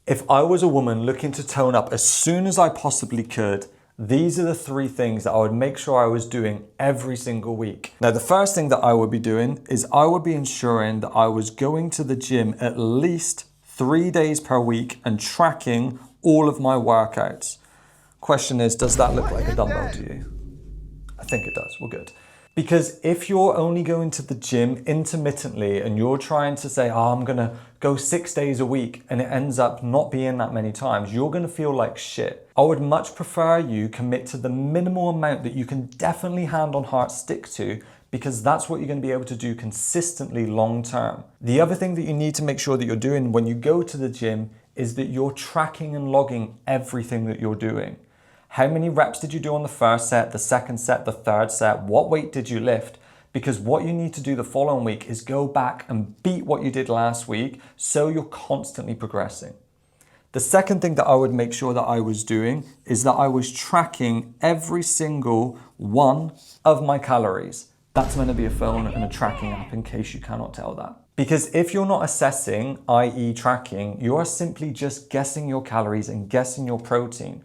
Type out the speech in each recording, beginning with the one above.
If I was a woman looking to tone up as soon as I possibly could, these are the 3 things that I would make sure I was doing every single week. Now, the first thing that I would be doing is I would be ensuring that I was going to the gym at least 3 days per week and tracking all of my workouts. Question is, does that look like a dumbbell to you? I think it does. We're good. Because if you're only going to the gym intermittently and you're trying to say, oh, I'm gonna go 6 days a week, and it ends up not being that many times, you're gonna feel like shit. I would much prefer you commit to the minimal amount that you can definitely hand on heart stick to, because that's what you're gonna be able to do consistently long term. The other thing that you need to make sure that you're doing when you go to the gym is that you're tracking and logging everything that you're doing. How many reps did you do on the first set, the second set, the third set? What weight did you lift? Because what you need to do the following week is go back and beat what you did last week, so you're constantly progressing. The second thing that I would make sure that I was doing is that I was tracking every single one of my calories. That's meant to be a phone and a tracking app, in case you cannot tell that. Because if you're not assessing, i.e. tracking, you are simply just guessing your calories and guessing your protein.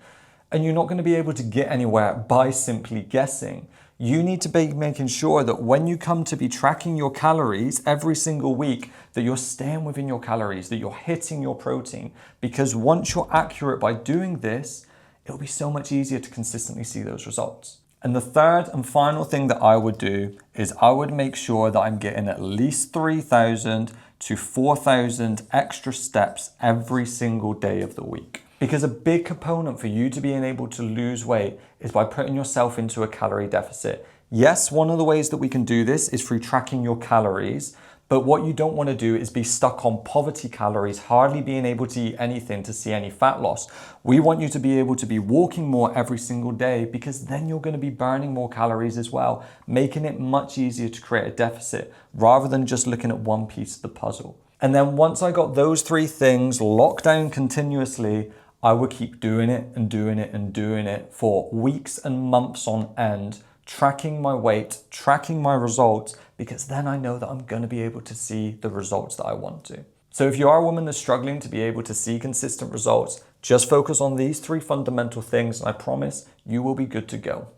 And you're not going to be able to get anywhere by simply guessing. You need to be making sure that when you come to be tracking your calories every single week, that you're staying within your calories, that you're hitting your protein. Because once you're accurate by doing this, it'll be so much easier to consistently see those results. And the third and final thing that I would do is I would make sure that I'm getting at least 3,000 to 4,000 extra steps every single day of the week. Because a big component for you to being able to lose weight is by putting yourself into a calorie deficit. Yes, one of the ways that we can do this is through tracking your calories, but what you don't want to do is be stuck on poverty calories, hardly being able to eat anything to see any fat loss. We want you to be able to be walking more every single day, because then you're going to be burning more calories as well, making it much easier to create a deficit rather than just looking at one piece of the puzzle. And then once I got those 3 things locked down continuously, I would keep doing it and doing it and doing it for weeks and months on end, tracking my weight, tracking my results, because then I know that I'm going to be able to see the results that I want to. So if you are a woman that's struggling to be able to see consistent results, just focus on these 3 fundamental things, and I promise you will be good to go.